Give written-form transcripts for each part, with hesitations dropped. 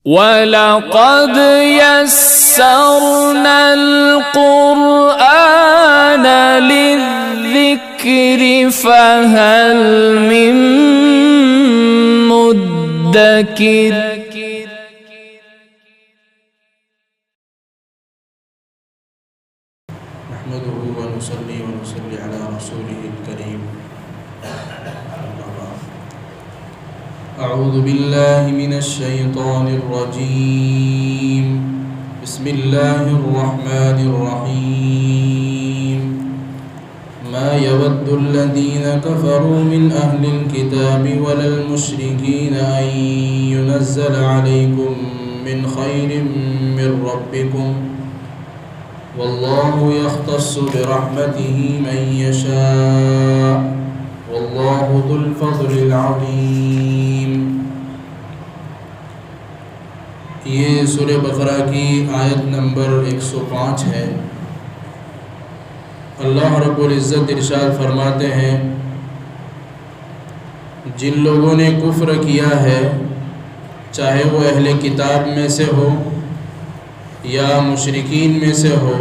وَلَقَدْ يَسَّرْنَا الْقُرْآنَ لِلذِّكْرِ فَهَلْ مِن مُّدَّكِرٍ نحمده ونصلي على رسوله الكريم. أعوذ بالله من الشيطان الرجيم. بسم الله الرحمن الرحيم. ما يود الذين كفروا من أهل الكتاب ولا المشركين أن ينزل عليكم من خير من ربكم والله يختص برحمته من يشاء والله ذو الفضل العظيم. یہ سورہ بقرہ کی آیت نمبر 105 ہے. اللہ رب العزت ارشاد فرماتے ہیں جن لوگوں نے کفر کیا ہے چاہے وہ اہل کتاب میں سے ہو یا مشرکین میں سے ہو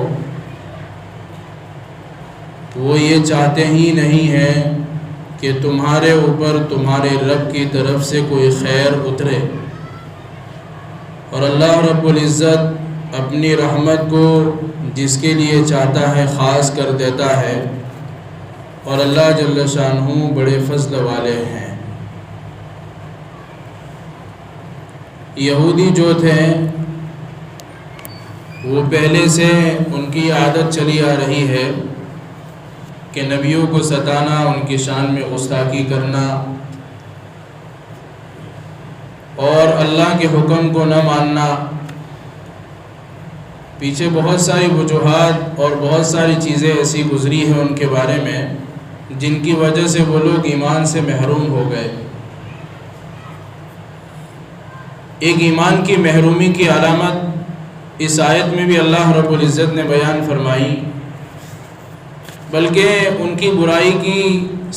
وہ یہ چاہتے ہی نہیں ہیں کہ تمہارے اوپر تمہارے رب کی طرف سے کوئی خیر اترے، اور اللہ رب العزت اپنی رحمت کو جس کے لیے چاہتا ہے خاص کر دیتا ہے، اور اللہ جل شانہ بڑے فضل والے ہیں. یہودی جو تھے وہ پہلے سے ان کی عادت چلی آ رہی ہے کہ نبیوں کو ستانا، ان کی شان میں گستاخی کرنا اور اللہ کے حکم کو نہ ماننا. پیچھے بہت ساری وجوہات اور بہت ساری چیزیں ایسی گزری ہیں ان کے بارے میں جن کی وجہ سے وہ لوگ ایمان سے محروم ہو گئے. ایک ایمان کی محرومی کی علامت اس آیت میں بھی اللہ رب العزت نے بیان فرمائی، بلکہ ان کی برائی کی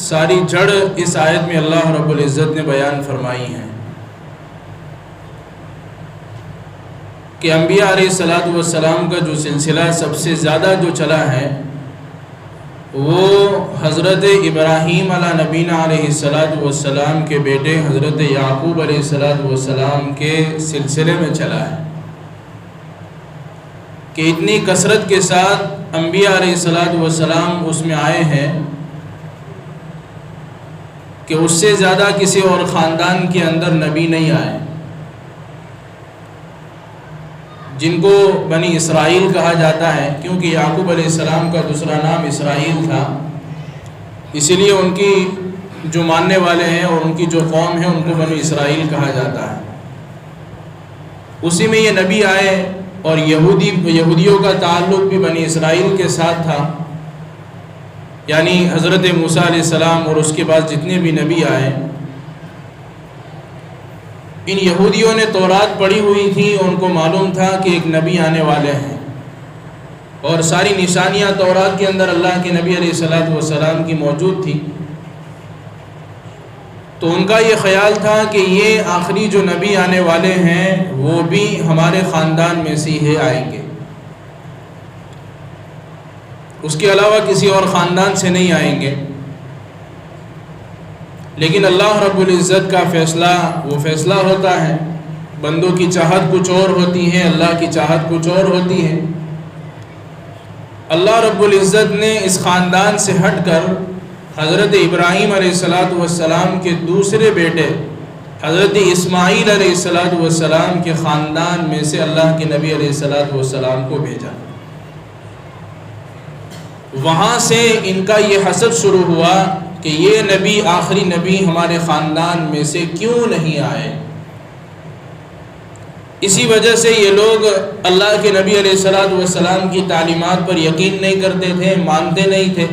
ساری جڑ اس آیت میں اللہ رب العزت نے بیان فرمائی ہیں کہ انبیاء علیہ السلام کا جو سلسلہ سب سے زیادہ جو چلا ہے وہ حضرت ابراہیم علیہ نبینا علیہ السلام کے بیٹے حضرت یعقوب علیہ السلام کے سلسلے میں چلا ہے کہ اتنی کثرت کے ساتھ انبیاء علیہ السلام اس میں آئے ہیں کہ اس سے زیادہ کسی اور خاندان کے اندر نبی نہیں آئے، جن کو بنی اسرائیل کہا جاتا ہے، کیونکہ یعقوب علیہ السلام کا دوسرا نام اسرائیل تھا، اسی لیے ان کی جو ماننے والے ہیں اور ان کی جو قوم ہے ان کو بنی اسرائیل کہا جاتا ہے. اسی میں یہ نبی آئے اور یہودیوں کا تعلق بھی بنی اسرائیل کے ساتھ تھا، یعنی حضرت موسیٰ علیہ السلام اور اس کے بعد جتنے بھی نبی آئے ان یہودیوں نے تورات پڑھی ہوئی تھی، ان کو معلوم تھا کہ ایک نبی آنے والے ہیں، اور ساری نشانیاں تورات کے اندر اللہ کے نبی علیہ السلام کی موجود تھی. تو ان کا یہ خیال تھا کہ یہ آخری جو نبی آنے والے ہیں وہ بھی ہمارے خاندان میں سے ہی آئیں گے، اس کے علاوہ کسی اور خاندان سے نہیں آئیں گے. لیکن اللہ رب العزت کا فیصلہ وہ فیصلہ ہوتا ہے، بندوں کی چاہت کچھ اور ہوتی ہے، اللہ کی چاہت کچھ اور ہوتی ہے. اللہ رب العزت نے اس خاندان سے ہٹ کر حضرت ابراہیم علیہ السلام کے دوسرے بیٹے حضرت اسماعیل علیہ السلام کے خاندان میں سے اللہ کے نبی علیہ السلام کو بھیجا. وہاں سے ان کا یہ حسد شروع ہوا کہ یہ نبی آخری نبی ہمارے خاندان میں سے کیوں نہیں آئے. اسی وجہ سے یہ لوگ اللہ کے نبی علیہ السلام کی تعلیمات پر یقین نہیں کرتے تھے، مانتے نہیں تھے،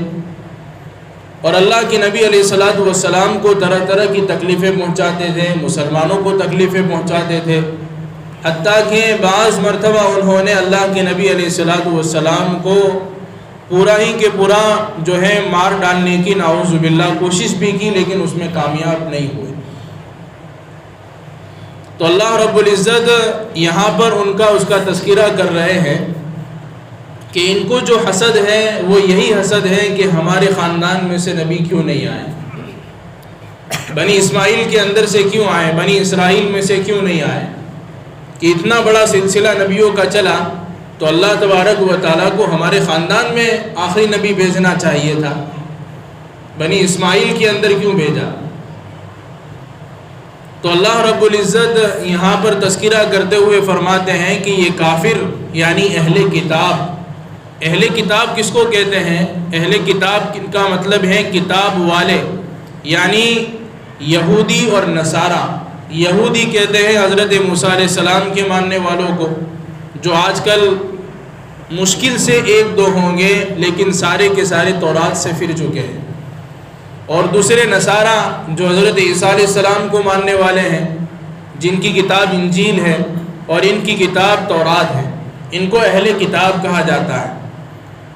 اور اللہ کے نبی علیہ السلام کو طرح طرح کی تکلیفیں پہنچاتے تھے، مسلمانوں کو تکلیفیں پہنچاتے تھے. حتیٰ کہ بعض مرتبہ انہوں نے اللہ کے نبی علیہ السلام کو پورا ہی کے پورا جو ہے مار ڈالنے کی نعوذ باللہ کوشش بھی کی، لیکن اس میں کامیاب نہیں ہوئے. تو اللہ رب العزت یہاں پر ان کا اس کا تذکرہ کر رہے ہیں کہ ان کو جو حسد ہے وہ یہی حسد ہے کہ ہمارے خاندان میں سے نبی کیوں نہیں آئے، بنی اسماعیل کے اندر سے کیوں آئے، بنی اسرائیل میں سے کیوں نہیں آئے، کہ اتنا بڑا سلسلہ نبیوں کا چلا تو اللہ تبارک و تعالیٰ کو ہمارے خاندان میں آخری نبی بھیجنا چاہیے تھا، بنی اسماعیل کے اندر کیوں بھیجا؟ تو اللہ رب العزت یہاں پر تذکرہ کرتے ہوئے فرماتے ہیں کہ یہ کافر یعنی اہل کتاب کس کو کہتے ہیں؟ اہل کتاب کا مطلب ہے کتاب والے، یعنی یہودی اور نصارہ۔ یہودی کہتے ہیں حضرت موسیٰ علیہ السلام کے ماننے والوں کو، جو آج کل مشکل سے ایک دو ہوں گے لیکن سارے کے سارے تورات سے پھر چکے ہیں، اور دوسرے نصارہ جو حضرت عیسیٰ علیہ السلام کو ماننے والے ہیں، جن کی کتاب انجیل ہے اور ان کی کتاب تورات ہے، ان کو اہل کتاب کہا جاتا ہے۔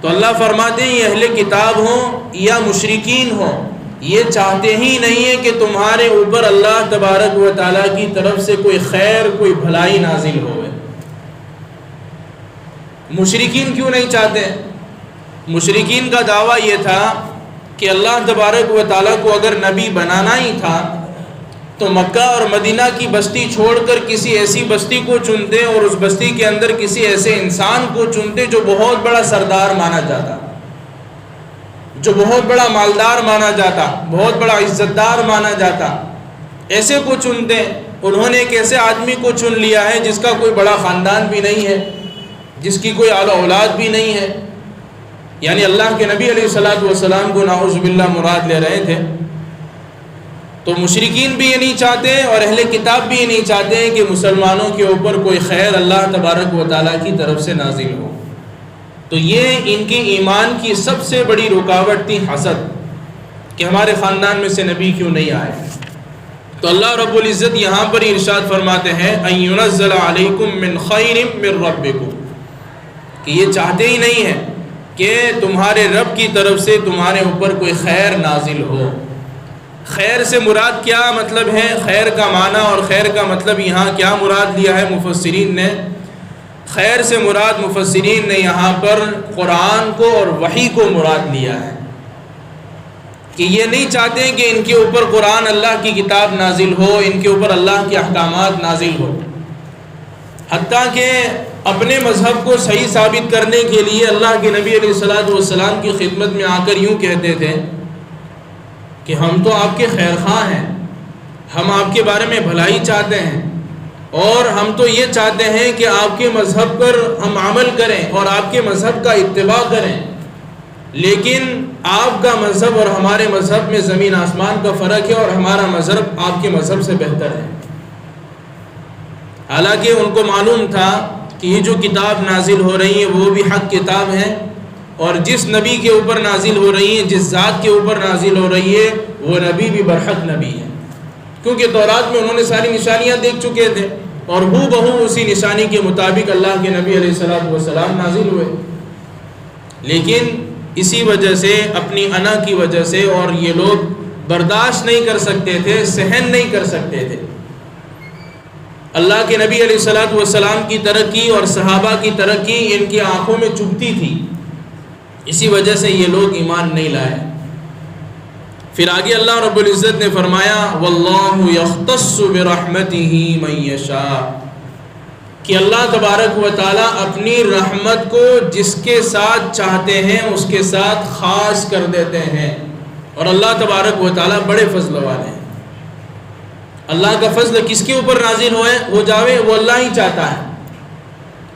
تو اللہ فرماتے ہیں یہ اہل کتاب ہوں یا مشرکین ہوں، یہ چاہتے ہی نہیں ہے کہ تمہارے اوپر اللہ تبارک و تعالیٰ کی طرف سے کوئی خیر کوئی بھلائی نازل ہوئے۔ مشرکین کیوں نہیں چاہتے؟ مشرکین کا دعویٰ یہ تھا کہ اللہ تبارک و تعالیٰ کو اگر نبی بنانا ہی تھا تو مکہ اور مدینہ کی بستی چھوڑ کر کسی ایسی بستی کو چنتے، اور اس بستی کے اندر کسی ایسے انسان کو چنتے جو بہت بڑا سردار مانا جاتا، جو بہت بڑا مالدار مانا جاتا، بہت بڑا عزت دار مانا جاتا، ایسے کو چنتے۔ انہوں نے ایک ایسے آدمی کو چن لیا ہے جس کا کوئی بڑا خاندان بھی نہیں ہے، جس کی کوئی اعلیٰ اولاد بھی نہیں ہے، یعنی اللہ کے نبی علیہ السلام کو نعوذ باللہ مراد لے رہے تھے۔ تو مشرکین بھی یہ نہیں چاہتے اور اہل کتاب بھی یہ نہیں چاہتے ہیں کہ مسلمانوں کے اوپر کوئی خیر اللہ تبارک و تعالیٰ کی طرف سے نازل ہو۔ تو یہ ان کی ایمان کی سب سے بڑی رکاوٹ تھی، حسد، کہ ہمارے خاندان میں سے نبی کیوں نہیں آئے۔ تو اللہ رب العزت یہاں پر ارشاد فرماتے ہیں ان ينزل علیکم من خیر من ربکم، کہ یہ چاہتے ہی نہیں ہیں کہ تمہارے رب کی طرف سے تمہارے اوپر کوئی خیر نازل ہو۔ خیر سے مراد کیا مطلب ہے؟ خیر کا معنی اور خیر کا مطلب یہاں کیا مراد لیا ہے مفسرین نے؟ خیر سے مراد مفسرین نے یہاں پر قرآن کو اور وحی کو مراد لیا ہے، کہ یہ نہیں چاہتے کہ ان کے اوپر قرآن اللہ کی کتاب نازل ہو، ان کے اوپر اللہ کے احکامات نازل ہو، حتیٰ کہ اپنے مذہب کو صحیح ثابت کرنے کے لیے اللہ کے نبی علیہ السلام کی خدمت میں آ کر یوں کہتے تھے کہ ہم تو آپ کے خیر خواہ ہیں، ہم آپ کے بارے میں بھلائی چاہتے ہیں، اور ہم تو یہ چاہتے ہیں کہ آپ کے مذہب پر ہم عمل کریں اور آپ کے مذہب کا اتباع کریں، لیکن آپ کا مذہب اور ہمارے مذہب میں زمین آسمان کا فرق ہے، اور ہمارا مذہب آپ کے مذہب سے بہتر ہے۔ حالانکہ ان کو معلوم تھا کہ یہ جو کتاب نازل ہو رہی ہے وہ بھی حق کتاب ہے، اور جس نبی کے اوپر نازل ہو رہی ہے، جس ذات کے اوپر نازل ہو رہی ہے، وہ نبی بھی برحق نبی ہے، کیونکہ تورات میں انہوں نے ساری نشانیاں دیکھ چکے تھے، اور ہو بہو اسی نشانی کے مطابق اللہ کے نبی علیہ السلام نازل ہوئے۔ لیکن اسی وجہ سے، اپنی انا کی وجہ سے، اور یہ لوگ برداشت نہیں کر سکتے تھے، سہن نہیں کر سکتے تھے، اللہ کے نبی علیہ السلام کی ترقی اور صحابہ کی ترقی ان کی آنکھوں میں چبھتی تھی، اسی وجہ سے یہ لوگ ایمان نہیں لائے۔ پھر آگے اللہ رب العزت نے فرمایا واللہ یختص برحمتہ من یشاء، کہ اللہ تبارک و تعالیٰ اپنی رحمت کو جس کے ساتھ چاہتے ہیں اس کے ساتھ خاص کر دیتے ہیں، اور اللہ تبارک و تعالیٰ بڑے فضل والے ہیں۔ اللہ کا فضل کس کے اوپر نازل ہو جاوے وہ اللہ ہی چاہتا ہے۔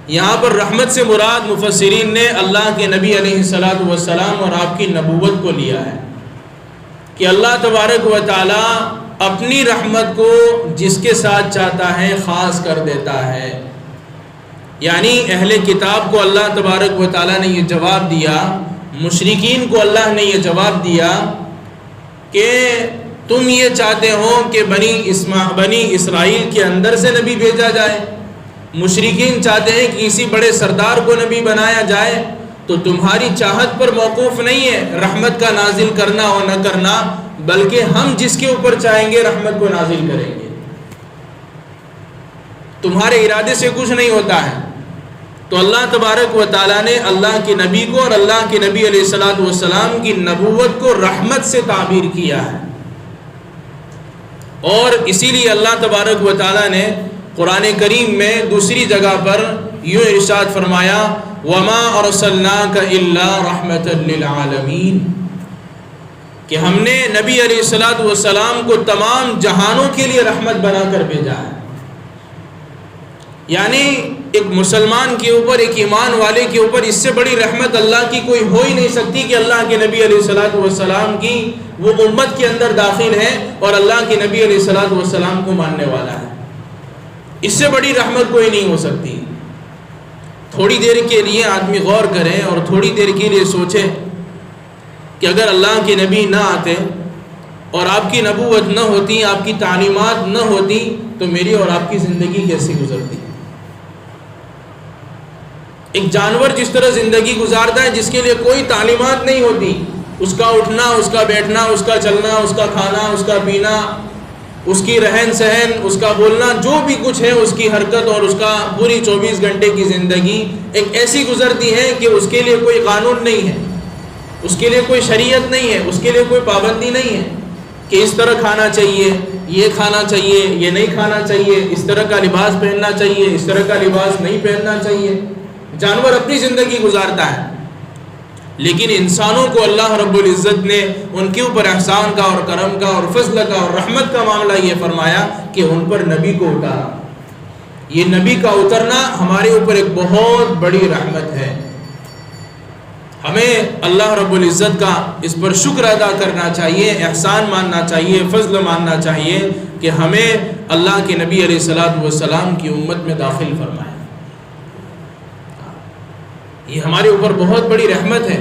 یہاں پر رحمت سے مراد مفسرین نے اللہ کے نبی علیہ السلام اور آپ کی نبوت کو لیا ہے، کہ اللہ تبارک و تعالیٰ اپنی رحمت کو جس کے ساتھ چاہتا ہے خاص کر دیتا ہے۔ یعنی اہل کتاب کو اللہ تبارک و تعالیٰ نے یہ جواب دیا، مشرکین کو اللہ نے یہ جواب دیا کہ تم یہ چاہتے ہو کہ بنی اسرائیل کے اندر سے نبی بھیجا جائے، مشرکین چاہتے ہیں کہ کسی بڑے سردار کو نبی بنایا جائے، تو تمہاری چاہت پر موقوف نہیں ہے رحمت کا نازل کرنا اور نہ کرنا، بلکہ ہم جس کے اوپر چاہیں گے رحمت کو نازل کریں گے۔ تمہارے ارادے سے کچھ نہیں ہوتا ہے۔ تو اللہ تبارک و تعالیٰ نے اللہ کے نبی کو اور اللہ کے نبی علیہ الصلوۃ والسلام کی نبوت کو رحمت سے تعبیر کیا ہے، اور اسی لیے اللہ تبارک و تعالیٰ نے قرآن کریم میں دوسری جگہ پر یوں ارشاد فرمایا وَمَا أَرْسَلْنَاكَ إِلَّا رَحْمَةً لِلْعَالَمِينَ، کہ ہم نے نبی علیہ الصلوۃ والسلام کو تمام جہانوں کے لیے رحمت بنا کر بھیجا ہے۔ یعنی ایک مسلمان کے اوپر، ایک ایمان والے کے اوپر اس سے بڑی رحمت اللہ کی کوئی ہو ہی نہیں سکتی کہ اللہ کے نبی علیہ الصلوۃ والسلام کی وہ امت کے اندر داخل ہے اور اللہ کے نبی علیہ الصلوۃ والسلام کو ماننے والا ہے۔ اس سے بڑی رحمت کوئی نہیں ہو سکتی۔ تھوڑی دیر کے لیے آدمی غور کرے اور تھوڑی دیر کے لیے سوچے کہ اگر اللہ کے نبی نہ آتے اور آپ کی نبوت نہ ہوتی، آپ کی تعلیمات نہ ہوتی، تو میری اور آپ کی زندگی کیسے گزرتی؟ ایک جانور جس طرح زندگی گزارتا ہے، جس کے لیے کوئی تعلیمات نہیں ہوتی، اس کا اٹھنا، اس کا بیٹھنا، اس کا چلنا، اس کا کھانا، اس کا پینا، اس کی رہن سہن، اس کا بولنا، جو بھی کچھ ہے اس کی حرکت اور اس کا پوری 24 گھنٹے کی زندگی ایک ایسی گزرتی ہے کہ اس کے لیے کوئی قانون نہیں ہے، اس کے لیے کوئی شریعت نہیں ہے، اس کے لیے کوئی پابندی نہیں ہے کہ اس طرح کھانا چاہیے، یہ کھانا چاہیے، یہ نہیں کھانا چاہیے، اس طرح کا لباس پہننا چاہیے، اس طرح کا لباس نہیں پہننا چاہیے۔ جانور اپنی زندگی گزارتا ہے، لیکن انسانوں کو اللہ رب العزت نے ان کے اوپر احسان کا اور کرم کا اور فضل کا اور رحمت کا معاملہ یہ فرمایا کہ ان پر نبی کو اتارا۔ یہ نبی کا اترنا ہمارے اوپر ایک بہت بڑی رحمت ہے۔ ہمیں اللہ رب العزت کا اس پر شکر ادا کرنا چاہیے، احسان ماننا چاہیے، فضل ماننا چاہیے کہ ہمیں اللہ کے نبی علیہ الصلوۃ والسلام کی امت میں داخل فرمایا۔ یہ ہمارے اوپر بہت بڑی رحمت ہے۔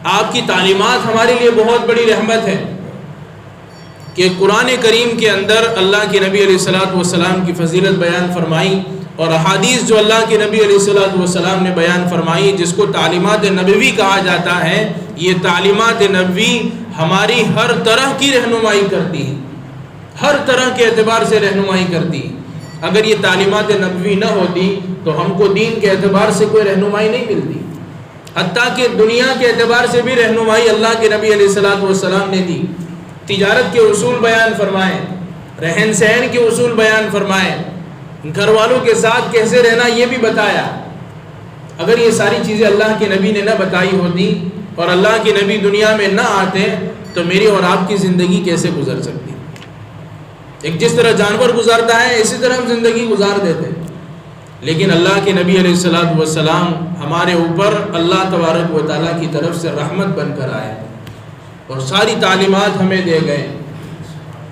آپ کی تعلیمات ہمارے لیے بہت بڑی رحمت ہے کہ قرآن کریم کے اندر اللہ کے نبی علیہ الصلوۃ والسلام کی فضیلت بیان فرمائی، اور احادیث جو اللہ کے نبی علیہ الصلوۃ والسلام نے بیان فرمائی، جس کو تعلیمات نبوی کہا جاتا ہے، یہ تعلیمات نبوی ہماری ہر طرح کی رہنمائی کرتی ہے، ہر طرح کے اعتبار سے رہنمائی کرتی ہے۔ اگر یہ تعلیمات نبوی نہ ہوتی تو ہم کو دین کے اعتبار سے کوئی رہنمائی نہیں ملتی، حتیٰ کہ دنیا کے اعتبار سے بھی رہنمائی اللہ کے نبی علیہ الصلوۃ والسلام نے دی۔ تجارت کے اصول بیان فرمائے، رہن سہن کے اصول بیان فرمائے، گھر والوں کے ساتھ کیسے رہنا یہ بھی بتایا۔ اگر یہ ساری چیزیں اللہ کے نبی نے نہ بتائی ہوتی اور اللہ کے نبی دنیا میں نہ آتے تو میری اور آپ کی زندگی کیسے گزر سکتی؟ ایک جس طرح جانور گزارتا ہے اسی طرح ہم زندگی گزار دیتے، لیکن اللہ کے نبی علیہ الصلوۃ والسلام ہمارے اوپر اللہ تبارک و تعالیٰ کی طرف سے رحمت بن کر آئے اور ساری تعلیمات ہمیں دے گئے۔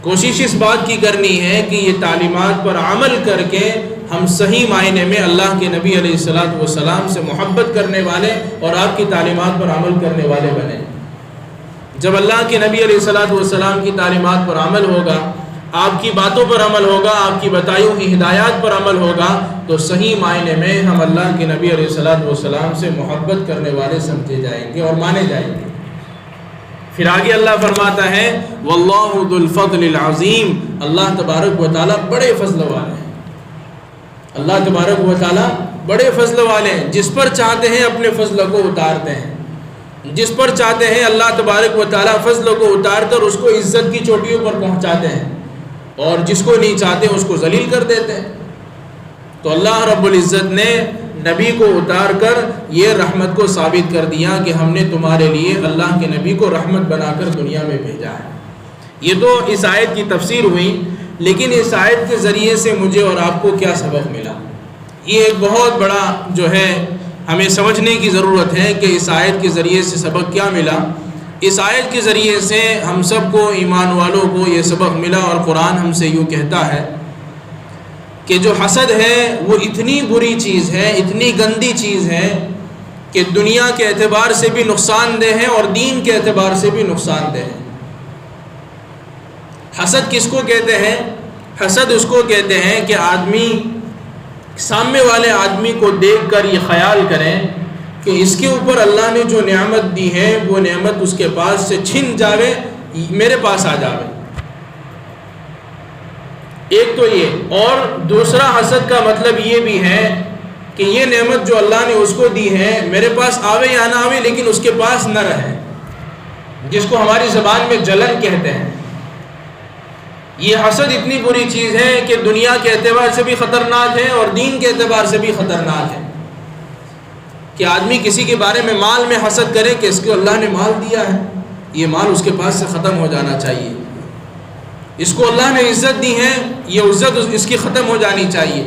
کوشش اس بات کی کرنی ہے کہ یہ تعلیمات پر عمل کر کے ہم صحیح معنی میں اللہ کے نبی علیہ الصلوۃ والسلام سے محبت کرنے والے اور آپ کی تعلیمات پر عمل کرنے والے بنیں۔ جب اللہ کے نبی علیہ الصلوۃ والسلام کی تعلیمات پر عمل ہوگا، آپ کی باتوں پر عمل ہوگا، آپ کی بتائی ہوئی ہدایات پر عمل ہوگا، تو صحیح معنی میں ہم اللہ کے نبی علیہ الصلوۃ والسلام سے محبت کرنے والے سمجھے جائیں گے اور مانے جائیں گے۔ پھر آگے اللہ فرماتا ہے واللہ ذو الفضل العظیم، اللہ تبارک و تعالیٰ بڑے فضل والے ہیں۔ اللہ تبارک و تعالیٰ بڑے فضل والے ہیں، جس پر چاہتے ہیں اپنے فضل کو اتارتے ہیں، جس پر چاہتے ہیں اللہ تبارک و تعالیٰ فضل کو اتار کر اس کو عزت کی چوٹیوں پر پہنچاتے ہیں، اور جس کو نہیں چاہتے اس کو ذلیل کر دیتے ہیں۔ تو اللہ رب العزت نے نبی کو اتار کر یہ رحمت کو ثابت کر دیا کہ ہم نے تمہارے لیے اللہ کے نبی کو رحمت بنا کر دنیا میں بھیجا ہے۔ یہ تو اس آیت کی تفسیر ہوئی، لیکن اس آیت کے ذریعے سے مجھے اور آپ کو کیا سبق ملا؟ یہ ایک بہت بڑا جو ہے ہمیں سمجھنے کی ضرورت ہے کہ اس آیت کے ذریعے سے سبق کیا ملا۔ اس آیت کے ذریعے سے ہم سب کو، ایمان والوں کو، یہ سبق ملا، اور قرآن ہم سے یوں کہتا ہے کہ جو حسد ہے وہ اتنی بری چیز ہے، اتنی گندی چیز ہے کہ دنیا کے اعتبار سے بھی نقصان دہ ہے اور دین کے اعتبار سے بھی نقصان دہ ہے۔ حسد کس کو کہتے ہیں؟ حسد اس کو کہتے ہیں کہ آدمی سامنے والے آدمی کو دیکھ کر یہ خیال کریں کہ اس کے اوپر اللہ نے جو نعمت دی ہے وہ نعمت اس کے پاس سے چھن جاوے، میرے پاس آ جاوے۔ ایک تو یہ، اور دوسرا حسد کا مطلب یہ بھی ہے کہ یہ نعمت جو اللہ نے اس کو دی ہے میرے پاس آوے یا نہ آوے لیکن اس کے پاس نہ رہے، جس کو ہماری زبان میں جلن کہتے ہیں۔ یہ حسد اتنی بری چیز ہے کہ دنیا کے اعتبار سے بھی خطرناک ہے اور دین کے اعتبار سے بھی خطرناک ہے، کہ آدمی کسی کے بارے میں مال میں حسد کرے کہ اس کو اللہ نے مال دیا ہے، یہ مال اس کے پاس سے ختم ہو جانا چاہیے۔ اس کو اللہ نے عزت دی ہے، یہ عزت اس کی ختم ہو جانی چاہیے۔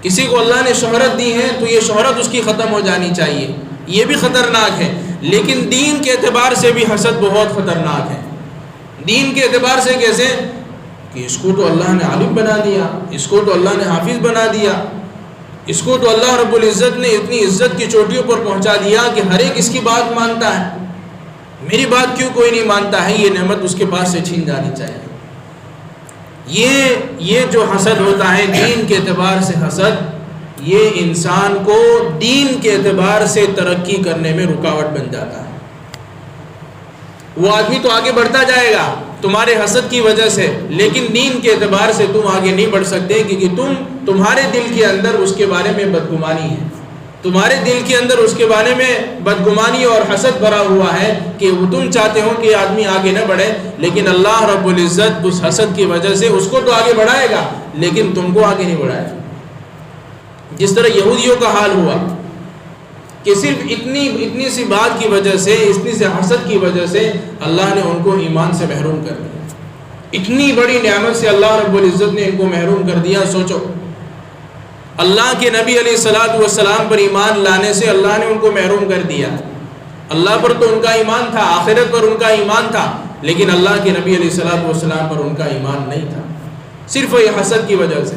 کسی کو اللہ نے شہرت دی ہے تو یہ شہرت اس کی ختم ہو جانی چاہیے، یہ بھی خطرناک ہے۔ لیکن دین کے اعتبار سے بھی حسد بہت خطرناک ہے۔ دین کے اعتبار سے کیسے؟ کہ اس کو تو اللہ نے عالم بنا دیا، اس کو تو اللہ نے حافظ بنا دیا، اس کو تو اللہ رب العزت نے اتنی عزت کی چوٹیوں پر پہنچا دیا کہ ہر ایک اس کی بات مانتا ہے، میری بات کیوں کوئی نہیں مانتا ہے؟ یہ نعمت اس کے پاس سے چھین جانی چاہیے۔ یہ جو حسد ہوتا ہے دین کے اعتبار سے حسد، یہ انسان کو دین کے اعتبار سے ترقی کرنے میں رکاوٹ بن جاتا ہے۔ وہ آدمی تو آگے بڑھتا جائے گا تمہارے حسد کی وجہ سے، لیکن دین کے اعتبار سے تم آگے نہیں بڑھ سکتے، کیونکہ تمہارے دل کے اندر اس کے بارے میں بدگمانی ہے، تمہارے دل کے اندر اس کے بارے میں بدگمانی اور حسد بھرا ہوا ہے کہ وہ تم چاہتے ہو کہ آدمی آگے نہ بڑھے، لیکن اللہ رب العزت اس حسد کی وجہ سے اس کو تو آگے بڑھائے گا لیکن تم کو آگے نہیں بڑھائے گا۔ جس طرح یہودیوں کا حال ہوا کہ صرف اتنی سی بات کی وجہ سے، اتنی سی حسد کی وجہ سے اللہ نے ان کو ایمان سے محروم کر دیا۔ اتنی بڑی نعمت سے اللہ رب العزت نے ان کو محروم کر دیا۔ سوچو، اللہ کے نبی علیہ الصلوۃ والسلام پر ایمان لانے سے اللہ نے ان کو محروم کر دیا۔ اللہ پر تو ان کا ایمان تھا، آخرت پر ان کا ایمان تھا، لیکن اللہ کے نبی علیہ الصلوۃ والسلام پر ان کا ایمان نہیں تھا، صرف یہ حسد کی وجہ سے۔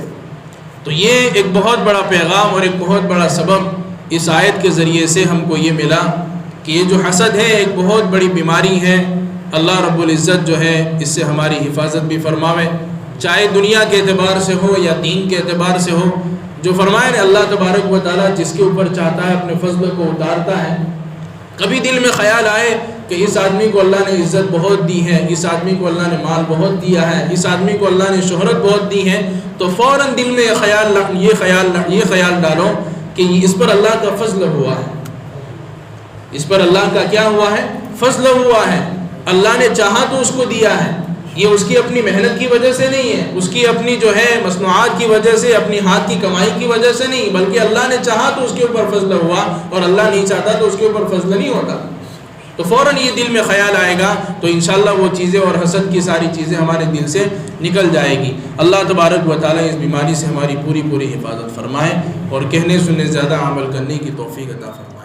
تو یہ ایک بہت بڑا پیغام اور ایک بہت بڑا سبب اس آیت کے ذریعے سے ہم کو یہ ملا کہ یہ جو حسد ہے ایک بہت بڑی بیماری ہے۔ اللہ رب العزت جو ہے اس سے ہماری حفاظت بھی فرماوے، چاہے دنیا کے اعتبار سے ہو یا دین کے اعتبار سے ہو۔ جو فرمائے نا اللہ تبارک و تعالیٰ جس کے اوپر چاہتا ہے اپنے فضل کو اتارتا ہے۔ کبھی دل میں خیال آئے کہ اس آدمی کو اللہ نے عزت بہت دی ہے، اس آدمی کو اللہ نے مال بہت دیا ہے، اس آدمی کو اللہ نے شہرت بہت دی ہے، تو فوراً دل میں یہ خیال ڈالو کہ اس پر اللہ کا فضل ہوا ہے، اس پر اللہ کا کیا ہوا ہے؟ فضل ہوا ہے۔ اللہ نے چاہا تو اس کو دیا ہے، یہ اس کی اپنی محنت کی وجہ سے نہیں ہے، اس کی اپنی جو ہے مصنوعات کی وجہ سے، اپنی ہاتھ کی کمائی کی وجہ سے نہیں، بلکہ اللہ نے چاہا تو اس کے اوپر فضل ہوا، اور اللہ نہیں چاہتا تو اس کے اوپر فضل نہیں ہوتا۔ تو فوراً یہ دل میں خیال آئے گا تو انشاءاللہ وہ چیزیں اور حسد کی ساری چیزیں ہمارے دل سے نکل جائے گی۔ اللہ تبارک و تعالیٰ اس بیماری سے ہماری پوری حفاظت فرمائے اور کہنے سننے زیادہ عمل کرنے کی توفیق عطا فرمائے۔